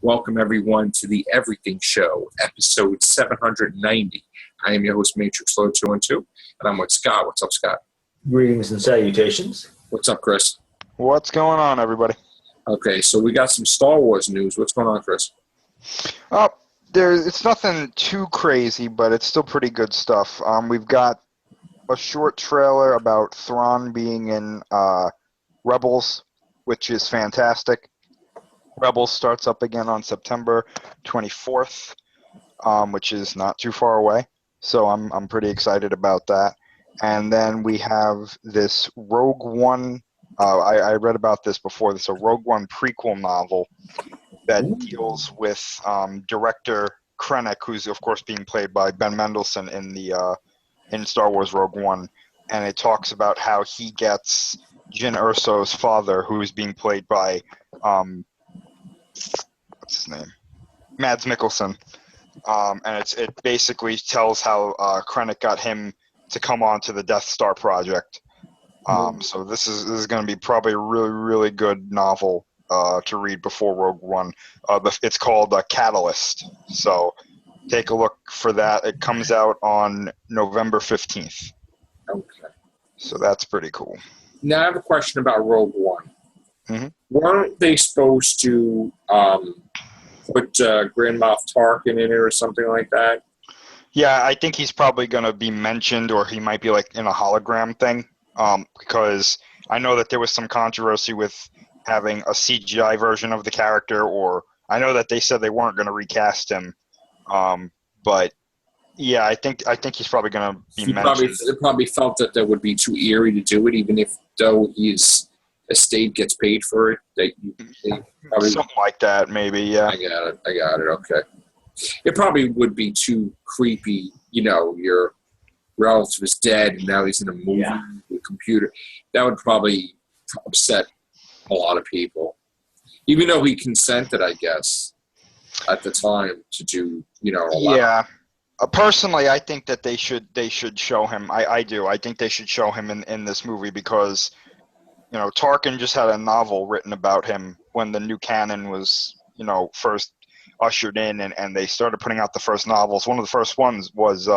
Welcome, everyone, to the Everything Show, episode 790. I am your host, Matrix Low 212, and I'm with Scott. What's up, Scott? Greetings and salutations. What's up, Chris? What's going on, everybody? Okay, so we got some Star Wars news. What's going on, Chris? It's nothing too crazy, but it's still pretty good stuff. We've got a short trailer about Thrawn being in Rebels, which is fantastic. Rebels starts up again on September 24th, which is not too far away. So I'm pretty excited about that. And then we have this Rogue One. I read about this before. This is a Rogue One prequel novel that deals with director Krennic, who's of course being played by Ben Mendelsohn in Star Wars Rogue One, and it talks about how he gets Jyn Erso's father, who is being played by what's his name, Mads Mikkelsen, and it basically tells how Krennic got him to come on to the Death Star project. So this is going to be probably a really, really good novel to read before Rogue One. It's called Catalyst, so take a look for that. It comes out on November 15th. Okay. So that's pretty cool. Now, I have a question about Rogue One. Mm-hmm. Weren't they supposed to put Grand Moff Tarkin in it or something like that? Yeah, I think he's probably going to be mentioned, or he might be like in a hologram thing, because I know that there was some controversy with having a CGI version of the character, or I know that they said they weren't going to recast him, but yeah, I think he's probably going to be mentioned. Probably felt that would be too eerie to do it, even if though his estate gets paid for it. They probably, something like that, maybe. Yeah, I got it. Okay. It probably would be too creepy. You know, your relative is dead and now he's in a movie with a computer. That would probably upset a lot of people. Even though he consented, I guess, at the time to do, a lot. Yeah. Personally, I think that they should show him. I do. I think they should show him in this movie because, Tarkin just had a novel written about him when the new canon was, first ushered in, and they started putting out the first novels. One of the first ones was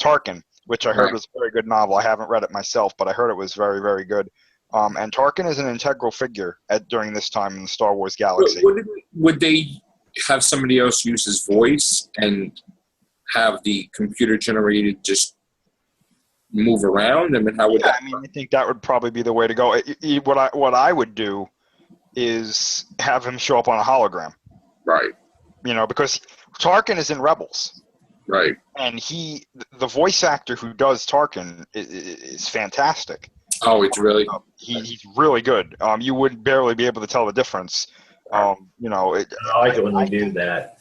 Tarkin, which I heard was a very good novel. I haven't read it myself, but I heard it was very, very good. And Tarkin is an integral figure during this time in the Star Wars galaxy. Would they have somebody else use his voice and have the computer generated just move around? I mean, how would that? I think that would probably be the way to go. What I would do is have him show up on a hologram. Right. Because Tarkin is in Rebels. Right. And the voice actor who does Tarkin is fantastic. Oh, it's really? He's really good. You would barely be able to tell the difference. I like it when they do that.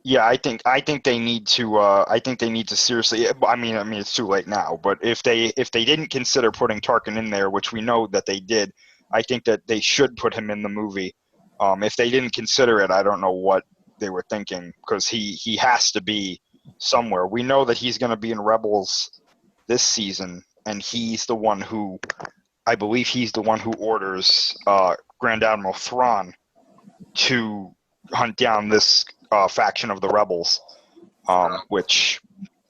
Yeah, I think they need to. I think they need to seriously. I mean, it's too late now. But if they didn't consider putting Tarkin in there, which we know that they did, I think that they should put him in the movie. If they didn't consider it, I don't know what they were thinking, because he has to be somewhere. We know that he's going to be in Rebels this season, and he's the one who, I believe, he's the one who orders Grand Admiral Thrawn to hunt down this faction of the Rebels, which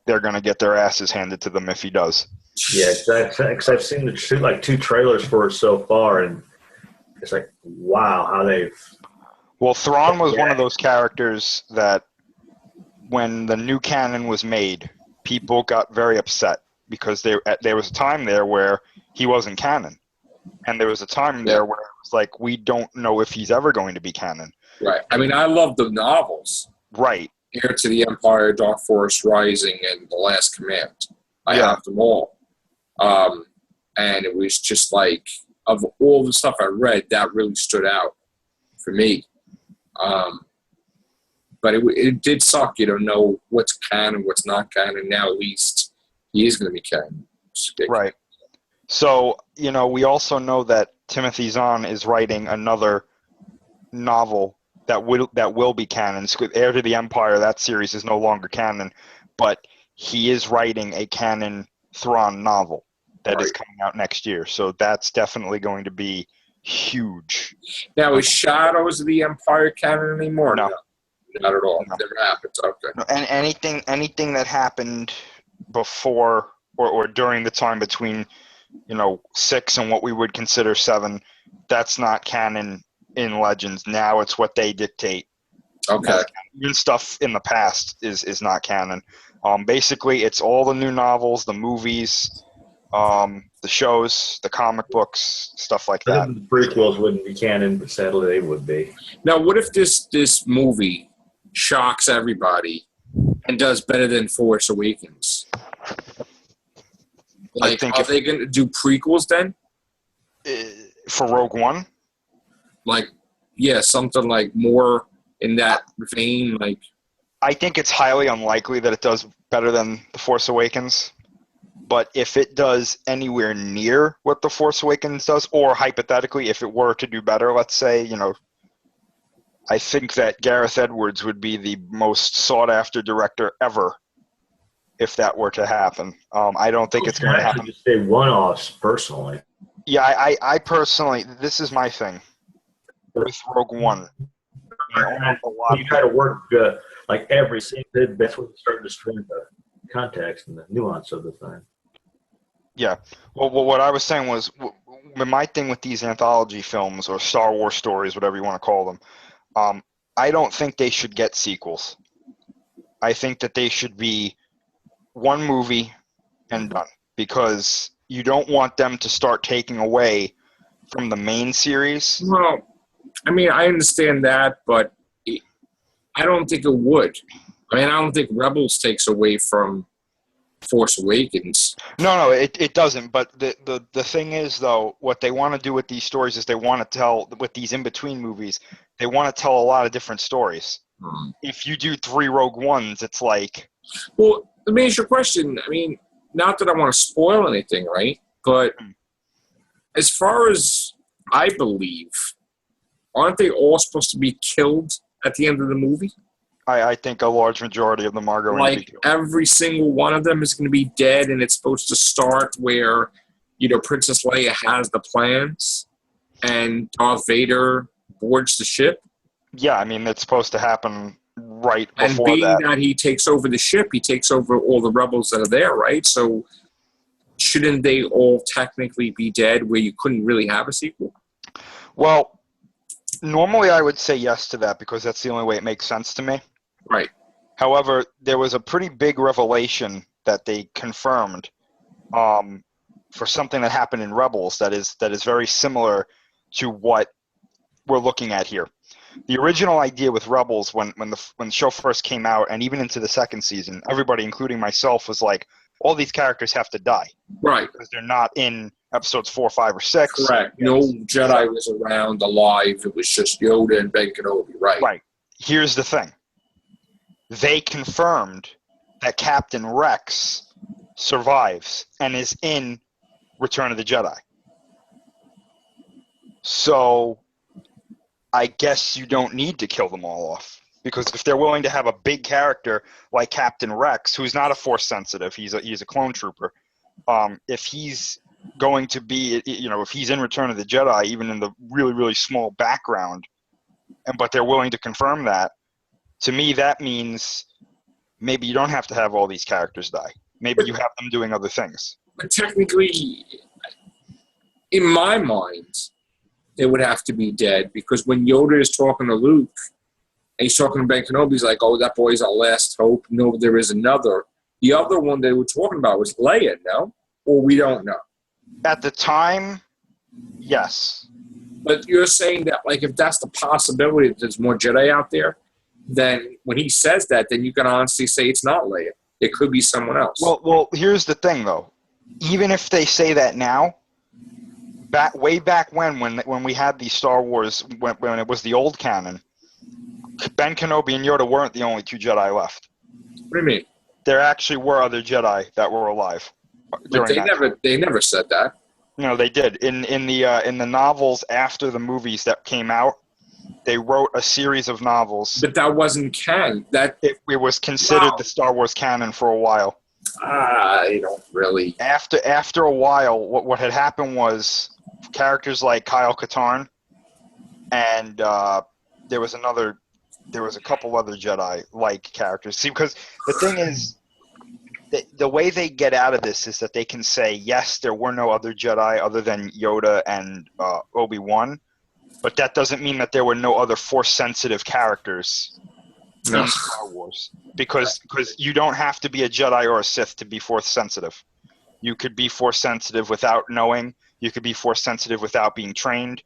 they're going to get their asses handed to them if he does. Yeah, because I've seen two trailers for it so far, and it's like, wow, how they've... Well, Thrawn was one of those characters that when the new canon was made, people got very upset because there was a time there where he wasn't canon. And there was a time there where it was like, we don't know if he's ever going to be canon. Right. I mean, I love the novels. Right. Heir to the Empire, Dark Force Rising, and The Last Command. I have them all. And it was just like, of all the stuff I read, that really stood out for me. But it did suck. You don't know what's canon, what's not canon. Now at least he is going to be canon. Right. So, we also know that Timothy Zahn is writing another novel that will be canon. Heir to the Empire, that series is no longer canon, but he is writing a canon Thrawn novel that is coming out next year. So that's definitely going to be huge. Now, is Shadows of the Empire canon anymore? No. Not at all. No. Never happened. Okay. And anything that happened before or during the time between 6 and what we would consider 7, that's not canon in Legends. Now it's what they dictate. Okay. Even stuff in the past is not canon. Basically, it's all the new novels, the movies, the shows, the comic books, stuff like that. The prequels wouldn't be canon, but sadly they would be. Now, what if this movie shocks everybody and does better than Force Awakens? Like, think are they going to do prequels then? For Rogue One? Like, yeah, something like more in that vein. Like, I think it's highly unlikely that it does better than The Force Awakens. But if it does anywhere near what The Force Awakens does, or hypothetically, if it were to do better, let's say, I think that Gareth Edwards would be the most sought-after director ever if that were to happen. I don't think it's going to happen. Just say one-offs personally. Yeah, I personally, this is my thing with Rogue One. You try to work like every single bit. That's when you start destroying the context and the nuance of the thing. Yeah. Well, what I was saying was, my thing with these anthology films or Star Wars stories, whatever you want to call them, I don't think they should get sequels. I think that they should be one movie and done, because you don't want them to start taking away from the main series. well, I mean, I understand that, but I don't think it would. I mean, I don't think Rebels takes away from Force Awakens. No, it doesn't. But the thing is, though, what they want to do with these stories is they want to tell, with these in-between movies, they want to tell a lot of different stories. If you do 3 Rogue Ones, it's like... Well, let me ask you a question. I mean, not that I want to spoil anything, right? But as far as I believe, aren't they all supposed to be killed at the end of the movie? I think a large majority of them are going to be Like, killed. every single one of them is going to be dead, and it's supposed to start where, Princess Leia has the plans, and Darth Vader boards the ship. Yeah, I mean, it's supposed to happen right And before being that. that he takes over the ship, he takes over all the rebels that are there, right? So shouldn't they all technically be dead where you couldn't really have a sequel? Well, normally I would say yes to that because that's the only way it makes sense to me. Right. However, there was a pretty big revelation that they confirmed for something that happened in Rebels that is very similar to what we're looking at here. The original idea with Rebels, when the show first came out, and even into the second season, everybody, including myself, was like, all these characters have to die Right. because they're not in episodes 4, 5, or 6. Correct. No Jedi was around alive. It was just Yoda and Ben Kenobi. Right. Right. Here's the thing. They confirmed that Captain Rex survives and is in Return of the Jedi. So I guess you don't need to kill them all off. Because if they're willing to have a big character like Captain Rex, who's not a Force sensitive, he's a clone trooper, if he's going to be, if he's in Return of the Jedi, even in the really, really small background, but they're willing to confirm that, to me that means maybe you don't have to have all these characters die. Maybe you have them doing other things. But technically, in my mind, they would have to be dead because when Yoda is talking to Luke and he's talking to Ben Kenobi, he's like, oh, that boy's our last hope. No, there is another. The other one they were talking about was Leia, no? Or we don't know. At the time, yes. But you're saying that, like, if that's the possibility that there's more Jedi out there, then when he says that, then you can honestly say it's not Leia. It could be someone else. Well, here's the thing, though. Even if they say that now, way back when we had the Star Wars, when it was the old canon, Ben Kenobi and Yoda weren't the only 2 Jedi left. What do you mean? There actually were other Jedi that were alive. But they never said that. No, they did. In the novels after the movies that came out, they wrote a series of novels. But that wasn't canon. It was considered Wow. the Star Wars canon for a while. I don't really. After a while, what had happened was characters like Kyle Katarn, and there was a couple other Jedi-like characters. See, because the thing is, the way they get out of this is that they can say, yes, there were no other Jedi other than Yoda and Obi-Wan, but that doesn't mean that there were no other Force-sensitive characters in Star Wars. Because you don't have to be a Jedi or a Sith to be Force-sensitive. You could be Force-sensitive without knowing. You could be Force-sensitive without being trained.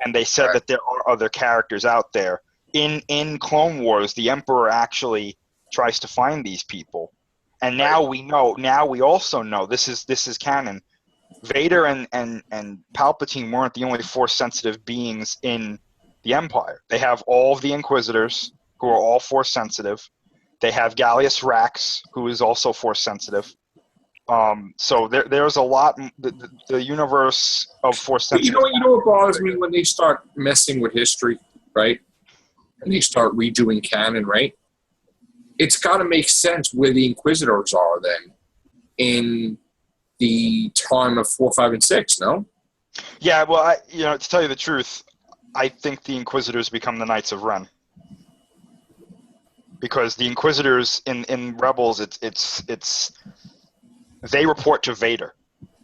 And they said that there are other characters out there. In Clone Wars, the Emperor actually tries to find these people. And now we know. Now we also know, this is canon, Vader and Palpatine weren't the only Force-sensitive beings in the Empire. They have all of the Inquisitors, who are all Force-sensitive. They have Gallius Rax, who is also Force-sensitive. So there's a lot. The universe of Force-sensitive. You know what bothers me when they start messing with history, right? And they start redoing canon, right? It's got to make sense where the Inquisitors are then in the time of 4, 5, and 6. No. Yeah, well, to tell you the truth, I think the Inquisitors become the Knights of Ren. Because the Inquisitors in Rebels, it's they report to Vader.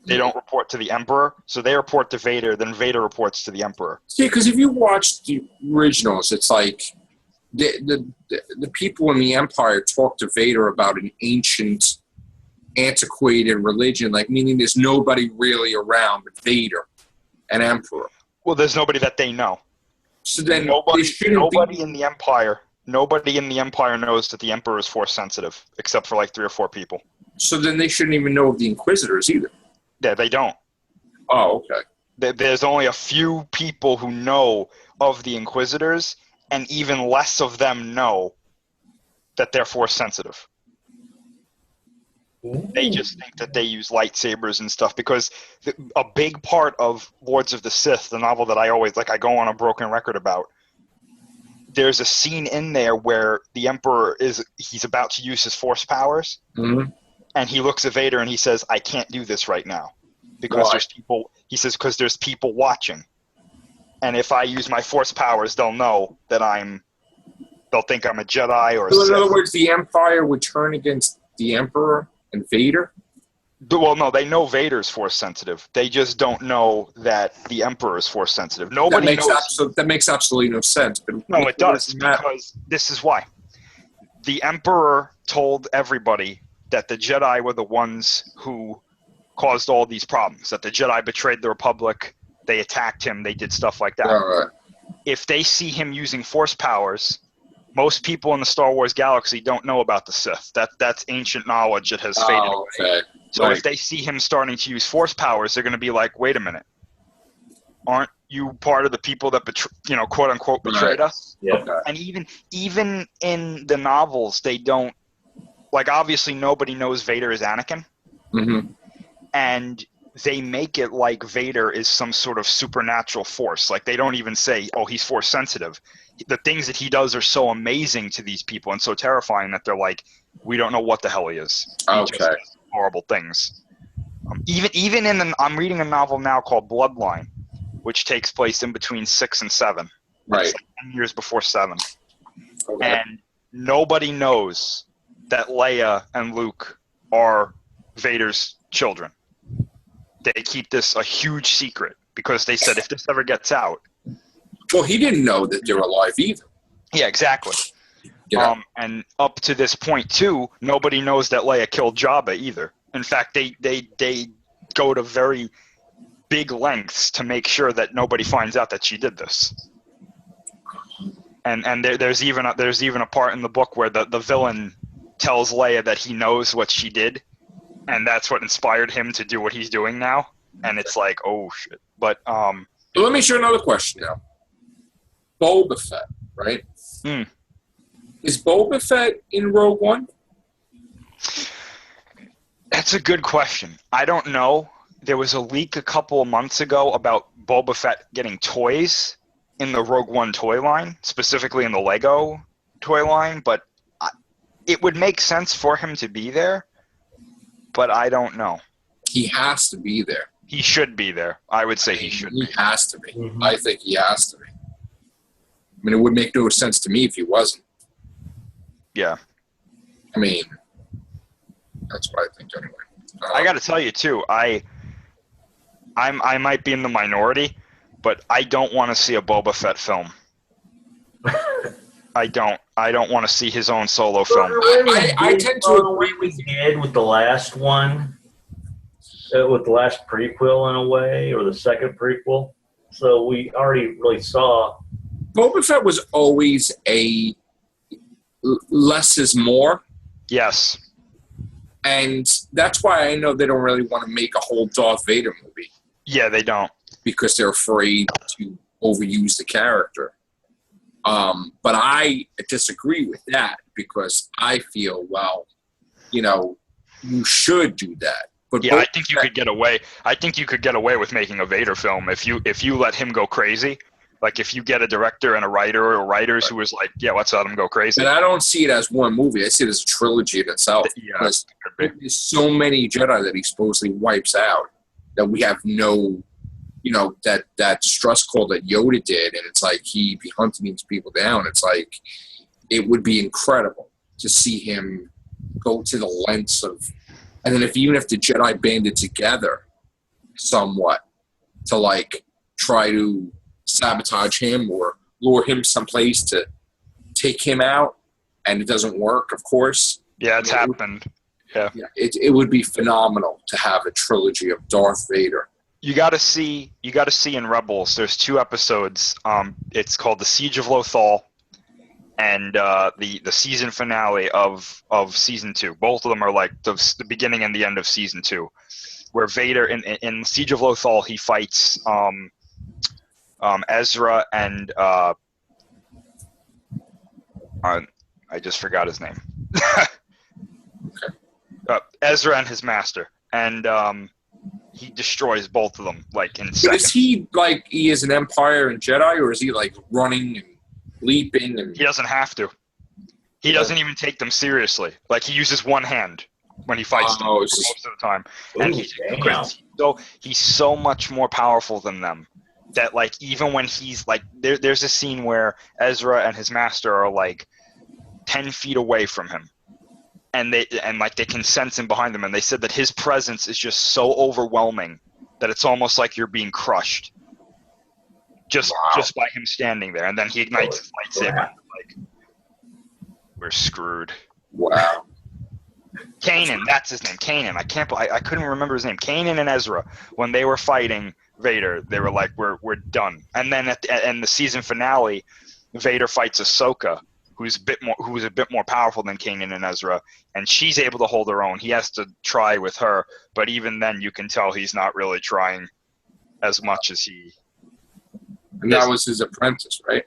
They don't report to the Emperor, so they report to Vader. Then Vader reports to the Emperor. See, because if you watch the originals, it's like the people in the Empire talk to Vader about an ancient, antiquated religion, like meaning there's nobody really around but Vader and Emperor. Well, there's nobody that they know. So then nobody in the Empire knows that the Emperor is Force sensitive, except for like 3 or 4 people. So then they shouldn't even know of the Inquisitors either. Yeah, they don't. Oh, okay. There's only a few people who know of the Inquisitors, and even less of them know that they're Force sensitive. They just think that they use lightsabers and stuff, because a big part of Lords of the Sith, the novel that I go on a broken record about, there's a scene in there where the Emperor he's about to use his Force powers, and he looks at Vader and he says, "I can't do this right now because there's people." He says, "Because there's people watching, and if I use my Force powers, they'll know that they'll think I'm a Jedi or a Sith." In other words, the Empire would turn against the Emperor and Vader? Well, no, they know Vader's Force sensitive. They just don't know that the Emperor is Force sensitive. Nobody knows. That makes absolutely no sense. But no, it does, because this is why. The Emperor told everybody that the Jedi were the ones who caused all these problems, that the Jedi betrayed the Republic, they attacked him, they did stuff like that. Right. If they see him using Force powers, most people in the Star Wars galaxy don't know about the Sith. That's ancient knowledge that has faded away. Okay. So if they see him starting to use Force powers, they're going to be like, "Wait a minute, aren't you part of the people that quote unquote betrayed us?" Yeah. Okay. And even in the novels, they don't, like, obviously nobody knows Vader is Anakin, and they make it like Vader is some sort of supernatural force. Like, they don't even say, "Oh, he's Force sensitive." The things that he does are so amazing to these people and so terrifying that they're like, "We don't know what the hell he is." He just does horrible things. Even I'm reading a novel now called Bloodline, which takes place in between 6 and 7. Right. It's like 10 years before 7. Okay. And nobody knows that Leia and Luke are Vader's children. They keep this a huge secret because they said if this ever gets out. Well, he didn't know that they were alive either. Yeah, exactly. Yeah. And up to this point too, nobody knows that Leia killed Jabba either. In fact, they go to very big lengths to make sure that nobody finds out that she did this. And there's even a part in the book where the villain tells Leia that he knows what she did, and that's what inspired him to do what he's doing now. And it's like, oh shit. But So let me ask you another question now. Boba Fett, right? Is Boba Fett in Rogue One? That's a good question. I don't know. There was a leak a couple of months ago about Boba Fett getting toys in the Rogue One toy line, specifically in the Lego toy line, but it would make sense for him to be there, but I don't know. He has to be there. He should be there. I would say he should He be. has to be. Mhm. I think he has to be. I mean, it would make no sense to me if he wasn't. Yeah. I mean, that's what I think anyway. I got to tell you too. I might be in the minority, but I don't want to see a Boba Fett film. I don't want to see his own solo film. I tend to agree with did with the last one, with the last prequel in a way, or the second prequel. So we already really saw. Boba Fett was always a less is more, Yes. and that's why I know they don't really want to make a whole Darth Vader movie Yeah, they don't. because they're afraid to overuse the character. But I disagree with that because I feel, well, you should do that. But Yeah, I Boba think you Fett- could get away. I think you could get away with making a Vader film if you let him go crazy. Like if you get a director and a writer or writers who was like, yeah, let's let him go crazy. And I don't see it as one movie. I see it as a trilogy in itself. Yeah, Because could be. there's so many Jedi that he supposedly wipes out that we have no, that distress call that Yoda did, and it's like he'd be hunting these people down. It's like it would be incredible to see him go to the lengths of, and then even if the Jedi banded together somewhat to like try to sabotage him or lure him someplace to take him out, and it doesn't work, of course. Yeah, it's happened. Yeah, it would be phenomenal to have a trilogy of Darth Vader. You got to see in Rebels. There's 2 episodes. It's called The Siege of Lothal, and the season finale of season 2. Both of them are like the beginning and the end of season 2, where Vader in Siege of Lothal he fights Ezra and I just forgot his name. Ezra and his master, and he destroys both of them like in But seconds. is he like he is an Empire and Jedi, or is he like running and leaping and? He doesn't have to. He doesn't even take them seriously. Like he uses one hand when he fights them Oh, most it's of the time, and he's so much more powerful than them. That like even when he's like there's a scene where Ezra and his master are like 10 feet away from him, and they can sense him behind them, and they said that his presence is just so overwhelming that it's almost like you're being crushed just by him standing there, and then he ignites his lightsaber. Like we're screwed. Wow. Kanan, that's his name. Kanan. I couldn't remember his name. Kanan and Ezra, when they were fighting Vader, they were like, "We're done." And then at the season finale, Vader fights Ahsoka, who's a bit more powerful than Kanan and Ezra, and she's able to hold her own. He has to try with her, but even then, you can tell he's not really trying as much as he. And that was his apprentice, right?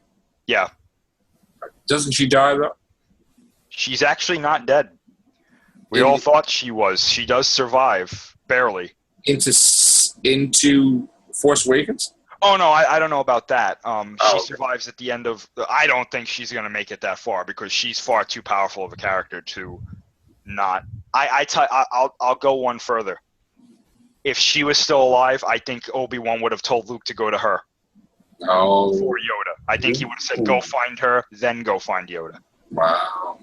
Yeah, Doesn't she die though? she's actually not dead. We all thought she was. She does survive, barely. Into Force Awakens? Oh no, I don't know about that. She okay. survives at the end of. I don't think she's gonna make it that far because she's far too powerful of a character to not. I'll go one further. If she was still alive, I think Obi-Wan would have told Luke to go to her Oh, for Yoda. I think he would have said, "Go find her, then go find Yoda." wow.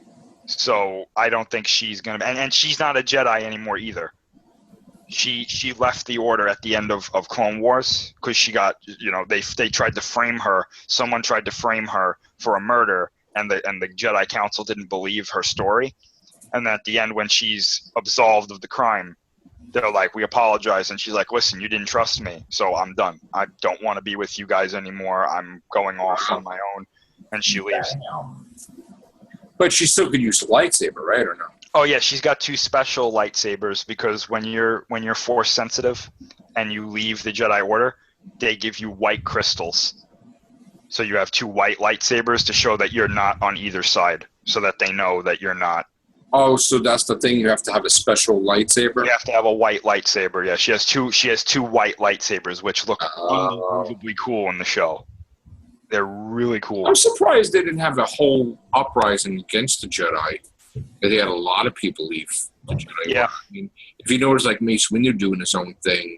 So I don't think she's gonna. And she's not a Jedi anymore either. She left the Order at the end of Clone Wars because she got they tried to frame her. Someone tried to frame her for a murder, and the Jedi Council didn't believe her story. And then at the end, when she's absolved of the crime, they're like, "We apologize," and she's like, "Listen, you didn't trust me, so I'm done. I don't want to be with you guys anymore. I'm going off on my own," and she leaves. But she still could use the lightsaber, right, or no? Oh yeah, she's got 2 special lightsabers because when you're Force sensitive and you leave the Jedi Order, they give you white crystals. So you have 2 white lightsabers to show that you're not on either side, so that they know that you're not. Oh, so that's the thing. You have to have a special lightsaber. You have to have a white lightsaber. Yeah, she has two white lightsabers, which look unbelievably cool in the show. They're really cool. I'm surprised they didn't have a whole uprising against the Jedi. They had a lot of people leave the Jedi. Yeah. I mean, if you notice, like Mace Windu doing his own thing,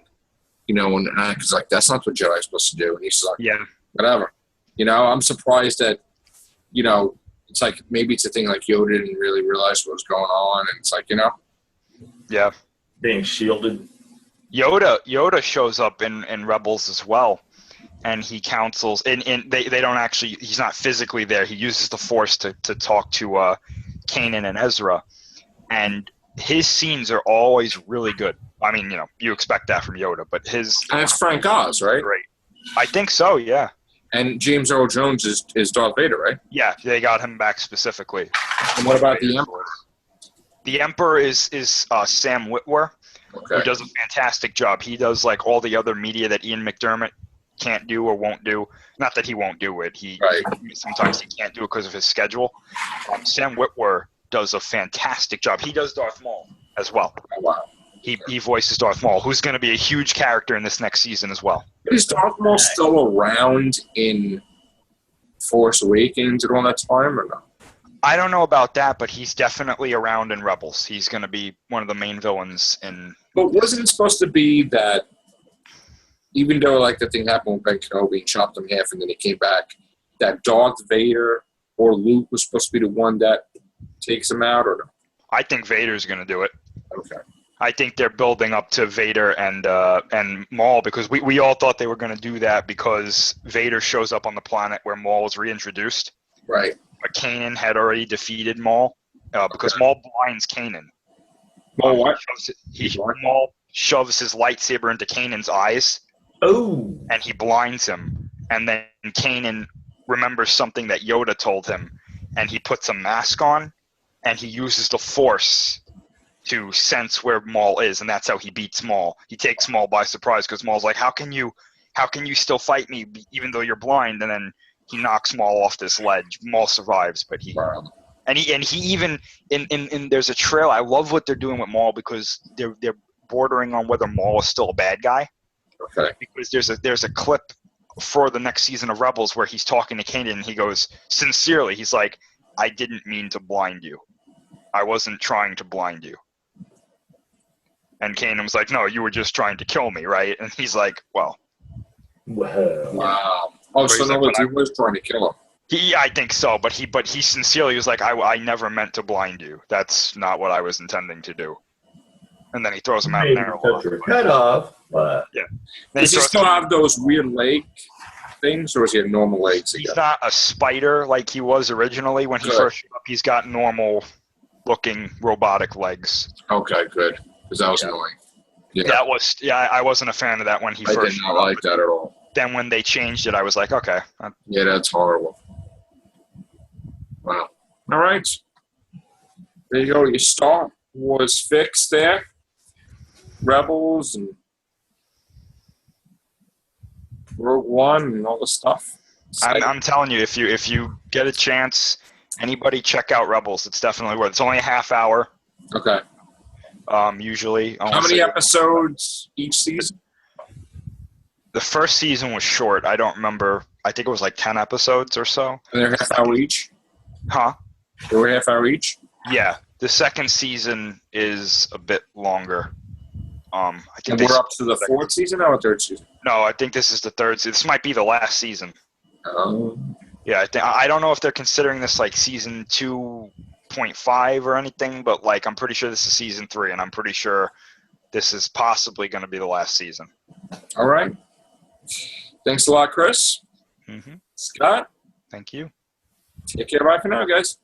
you know, and Anakin's like, that's not what Jedi's supposed to do. And he's like, Yeah. whatever. You know, I'm surprised that, you know, it's like maybe it's a thing like Yoda didn't really realize what was going on. And it's like, you know. Yeah. Being shielded. Yoda shows up in Rebels as well, and he counsels. And they don't actually. He's not physically there. He uses the Force to talk to Kanan and Ezra, and his scenes are always really good. I mean, you know, you expect that from Yoda, but his And it's Frank Oz, right? great. I think so. Yeah. And James Earl Jones is Darth Vader, right? Yeah. They got him back specifically. And what about the Emperor? The Emperor is Sam Witwer, Okay. who does a fantastic job. He does like all the other media that Ian McDermott can't do or won't do. Not that he won't do it. Right. Sometimes he can't do it because of his schedule. Sam Witwer does a fantastic job. He does Darth Maul as well. Oh, wow. He voices Darth Maul, who's going to be a huge character in this next season as well. Is Darth Maul still around in Force Awakens at all that time or no? I don't know about that, but he's definitely around in Rebels. He's going to be one of the main villains in. But wasn't it supposed to be that even though like the thing happened with Ben Kenobi and chopped him in half and then he came back, that Darth Vader or Luke was supposed to be the one that takes him out or no? I think Vader's going to do it. Okay. I think they're building up to Vader and Maul because we all thought they were going to do that because Vader shows up on the planet where Maul was reintroduced. Right. But Kanan had already defeated Maul because Maul blinds Kanan. Maul what? Maul shoves his lightsaber into Kanan's eyes Oh. and he blinds him. And then Kanan remembers something that Yoda told him and he puts a mask on and he uses the Force to sense where Maul is, and that's how he beats Maul. He takes Maul by surprise because Maul's like, how can you still fight me even though you're blind? And then he knocks Maul off this ledge. Maul survives, but he even in there's a trail. I love what they're doing with Maul because they're bordering on whether Maul is still a bad guy. Okay. Because there's a clip for the next season of Rebels where he's talking to Kanan and he goes, sincerely, he's like, I didn't mean to blind you. I wasn't trying to blind you. And Kanan was like, no, you were just trying to kill me, right? And he's like, well. Wow. Oh, so in other words, he was trying to kill him. I think so, but he sincerely was like, I never meant to blind you. That's not what I was intending to do. And then he throws him out in there. Cut off. But Yeah. Does he still have those weird leg things, or is he have normal legs He's again? not a spider like he was originally when he Good. first showed up. He's got normal-looking robotic legs. Okay, good. Because that was annoying. Yeah. I wasn't a fan of that when he I first did showed not up. like that at all. Then when they changed it, I was like, okay. Yeah, that's horrible. Wow. All right. There you go. Your Star Wars fix there. Rebels and Rogue One and all the stuff. I'm telling you, if you get a chance, anybody check out Rebels. It's definitely worth it. It's only a half hour, Okay. usually. How many episodes each season? The first season was short. I don't remember. I think it was like 10 episodes or so. And they're half hour each? Huh? They were half hour each? Yeah. The second season is a bit longer. I think And we're up to the fourth season or third season? No, I think this is the third season. This might be the last season. Yeah, I don't know if they're considering this like season 2.5 or anything, but like I'm pretty sure this is season 3, and I'm pretty sure this is possibly going to be the last season. All right. Thanks a lot, Chris. Mm-hmm. Scott, Thank you. take care. Bye for now, guys.